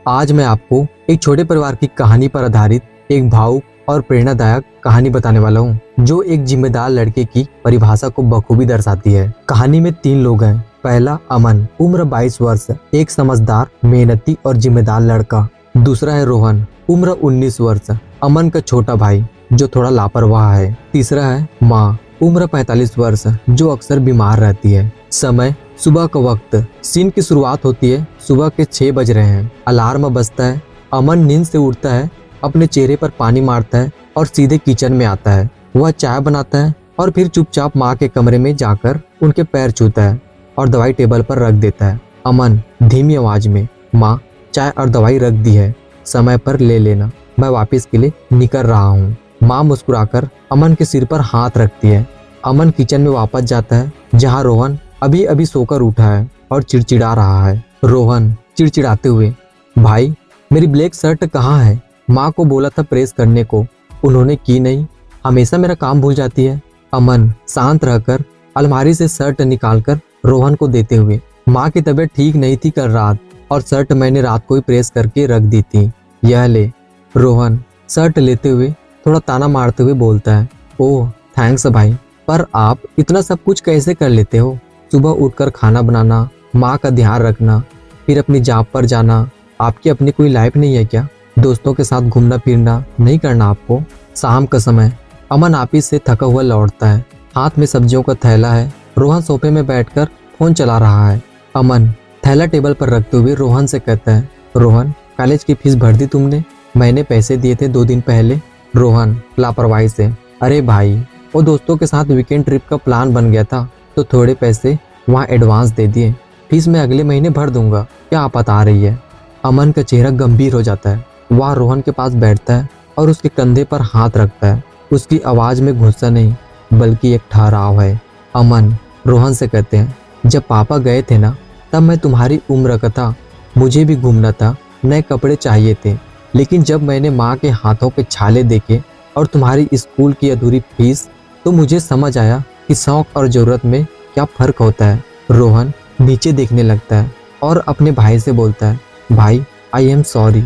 आज मैं आपको एक छोटे परिवार की कहानी पर आधारित एक भावुक और प्रेरणादायक कहानी बताने वाला हूँ, जो एक जिम्मेदार लड़के की परिभाषा को बखूबी दर्शाती है। कहानी में 3 लोग हैं। पहला अमन, उम्र 22 वर्ष, एक समझदार, मेहनती और जिम्मेदार लड़का। दूसरा है रोहन, उम्र 19 वर्ष, अमन का छोटा भाई जो थोड़ा लापरवाह है। तीसरा है माँ, उम्र 45 वर्ष, जो अक्सर बीमार रहती है। समय सुबह का वक्त। सीन की शुरुआत होती है। सुबह के 6 बज रहे हैं। अलार्म बजता है। अमन नींद से उठता है, अपने चेहरे पर पानी मारता है और सीधे किचन में आता है। वह चाय बनाता है और फिर चुपचाप माँ के कमरे में जाकर उनके पैर छूता है और दवाई टेबल पर रख देता है। अमन धीमी आवाज में, माँ चाय और दवाई रख दी है, समय पर ले लेना, मैं वापस के लिए निकल रहा हूँ। माँ मुस्कुराकर अमन के सिर पर हाथ रखती है। अमन किचन में वापस जाता है, जहाँ रोहन अभी अभी सोकर उठा है और चिड़चिड़ा रहा है। रोहन चिड़चिड़ाते हुए, भाई मेरी ब्लैक शर्ट कहाँ है? माँ को बोला था प्रेस करने को, उन्होंने की नहीं, हमेशा मेरा काम भूल जाती है। अमन शांत रहकर अलमारी से शर्ट निकालकर रोहन को देते हुए, माँ की तबीयत ठीक नहीं थी कल रात और शर्ट मैंने रात को ही प्रेस करके रख दी थी, यह ले। रोहन शर्ट लेते हुए थोड़ा ताना मारते हुए बोलता है, ओह थैंक्स भाई, पर आप इतना सब कुछ कैसे कर लेते हो? सुबह उठकर खाना बनाना, माँ का ध्यान रखना, फिर अपनी जॉब पर जाना, आपकी अपनी कोई लाइफ नहीं है क्या? दोस्तों के साथ घूमना फिरना नहीं करना आपको? शाम का समय। अमन ऑफिस से थका हुआ लौटता है, हाथ में सब्जियों का थैला है। रोहन सोफे में बैठकर फोन चला रहा है। अमन थैला टेबल पर रखते हुए रोहन से कहता है, रोहन कॉलेज की फीस भर दी तुमने? मैंने पैसे दिए थे 2 दिन पहले। रोहन लापरवाही से, अरे भाई वो दोस्तों के साथ वीकेंड ट्रिप का प्लान बन गया था तो थोड़े पैसे वहाँ एडवांस दे दिए, फीस मैं अगले महीने भर दूंगा, क्या आप बता रही है? अमन का चेहरा गंभीर हो जाता है। वह रोहन के पास बैठता है और उसके कंधे पर हाथ रखता है। उसकी आवाज़ में गुस्सा नहीं बल्कि एक ठहराव है। अमन रोहन से कहते हैं, जब पापा गए थे ना तब मैं तुम्हारी उम्र का था, मुझे भी घूमना था, नए कपड़े चाहिए थे, लेकिन जब मैंने माँ के हाथों के छाले देखे और तुम्हारी स्कूल की अधूरी फीस तो मुझे समझ आया कि शौक और ज़रूरत में क्या फ़र्क होता है। रोहन नीचे देखने लगता है और अपने भाई से बोलता है, भाई आई एम सॉरी।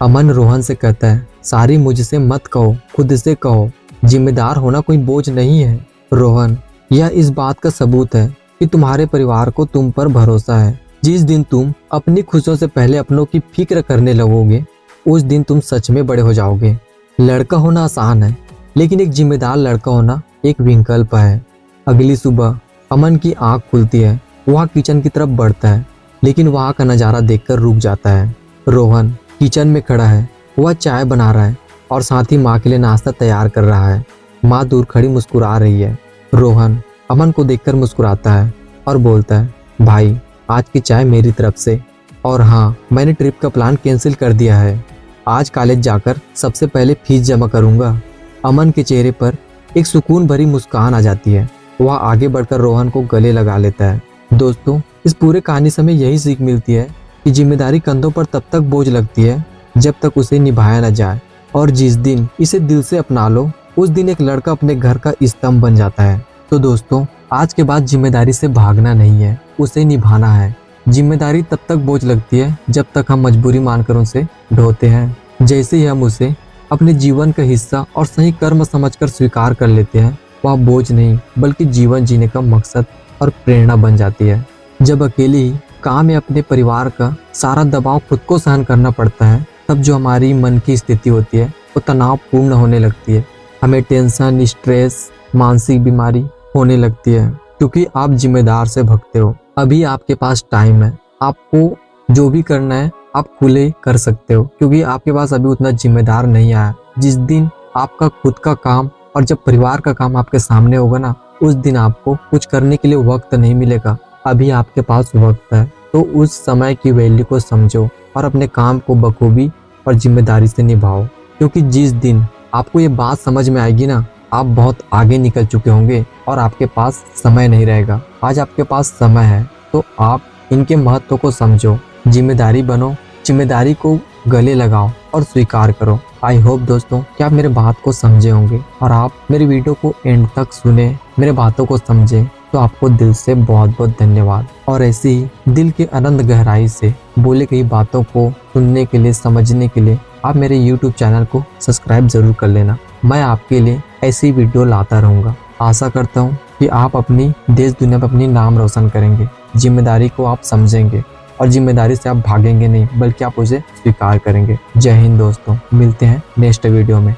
अमन रोहन से कहता है, सारी मुझसे मत कहो, खुद से कहो, जिम्मेदार होना कोई बोझ नहीं है। रोहन यह इस बात का सबूत है कि तुम्हारे परिवार को तुम पर भरोसा है। जिस दिन तुम अपनी खुशियों से पहले अपनों की फिक्र करने लगोगे उस दिन तुम सच में बड़े हो जाओगे। लड़का होना आसान है लेकिन एक जिम्मेदार लड़का होना एक विकल्प है। अगली सुबह अमन की आंख खुलती है। वह किचन की तरफ बढ़ता है लेकिन वहाँ का नज़ारा देखकर रुक जाता है। रोहन किचन में खड़ा है, वह चाय बना रहा है और साथ ही माँ के लिए नाश्ता तैयार कर रहा है। माँ दूर खड़ी मुस्कुरा रही है। रोहन अमन को देखकर मुस्कुराता है और बोलता है, भाई आज की चाय मेरी तरफ से, और हाँ मैंने ट्रिप का प्लान कैंसिल कर दिया है, आज कॉलेज जाकर सबसे पहले फीस जमा करूँगा। अमन के चेहरे पर एक सुकून भरी मुस्कान आ जाती है। वह आगे बढ़कर रोहन को गले लगा लेता है। दोस्तों, इस पूरे कहानी से हमें यही सीख मिलती है कि जिम्मेदारी कंधों पर तब तक बोझ लगती है जब तक उसे निभाया न जाए, और जिस दिन इसे दिल से अपना लो उस दिन एक लड़का अपने घर का स्तंभ बन जाता है। तो दोस्तों, आज के बाद जिम्मेदारी से भागना नहीं है, उसे निभाना है। जिम्मेदारी तब तक बोझ लगती है जब तक हम मजबूरी मानकर उसे ढोते हैं। जैसे ही हम उसे अपने जीवन का हिस्सा और सही कर्म समझकर स्वीकार कर लेते हैं, वह बोझ नहीं बल्कि जीवन जीने का मकसद और प्रेरणा बन जाती है। जब अकेले ही काम या अपने परिवार का सारा दबाव खुद को सहन करना पड़ता है, तब जो हमारी मन की स्थिति होती है वो तनावपूर्ण होने लगती है। हमें टेंशन, स्ट्रेस, मानसिक बीमारी होने लगती है, क्योंकि आप जिम्मेदार से भगते हो। अभी आपके पास टाइम है, आपको जो भी करना है आप खुले कर सकते हो, क्योंकि आपके पास अभी उतना जिम्मेदार नहीं आया। जिस दिन आपका खुद का काम और जब परिवार का काम आपके सामने होगा ना, उस दिन आपको कुछ करने के लिए वक्त नहीं मिलेगा। अभी आपके पास वक्त है, तो उस समय की वैल्यू को समझो और अपने काम को बखूबी और जिम्मेदारी से निभाओ, क्योंकि जिस दिन आपको ये बात समझ में आएगी ना, आप बहुत आगे निकल चुके होंगे और आपके पास समय नहीं रहेगा। आज आपके पास समय है तो आप इनके महत्व को समझो, जिम्मेदारी बनो, जिम्मेदारी को गले लगाओ और स्वीकार करो। आई होप दोस्तों कि आप मेरे बात को समझे होंगे और आप मेरे वीडियो को एंड तक सुने, मेरे बातों को समझे तो आपको दिल से बहुत बहुत धन्यवाद। और ऐसे ही दिल के अनंत गहराई से बोले गई बातों को सुनने के लिए, समझने के लिए आप मेरे YouTube चैनल को सब्सक्राइब जरूर कर लेना। मैं आपके लिए ऐसी वीडियो लाता रहूँगा। आशा करता हूँ कि आप अपनी देश दुनिया में अपनी नाम रोशन करेंगे, जिम्मेदारी को आप समझेंगे और जिम्मेदारी से आप भागेंगे नहीं, बल्कि आप उसे स्वीकार करेंगे। जय हिंद दोस्तों, मिलते हैं नेक्स्ट वीडियो में।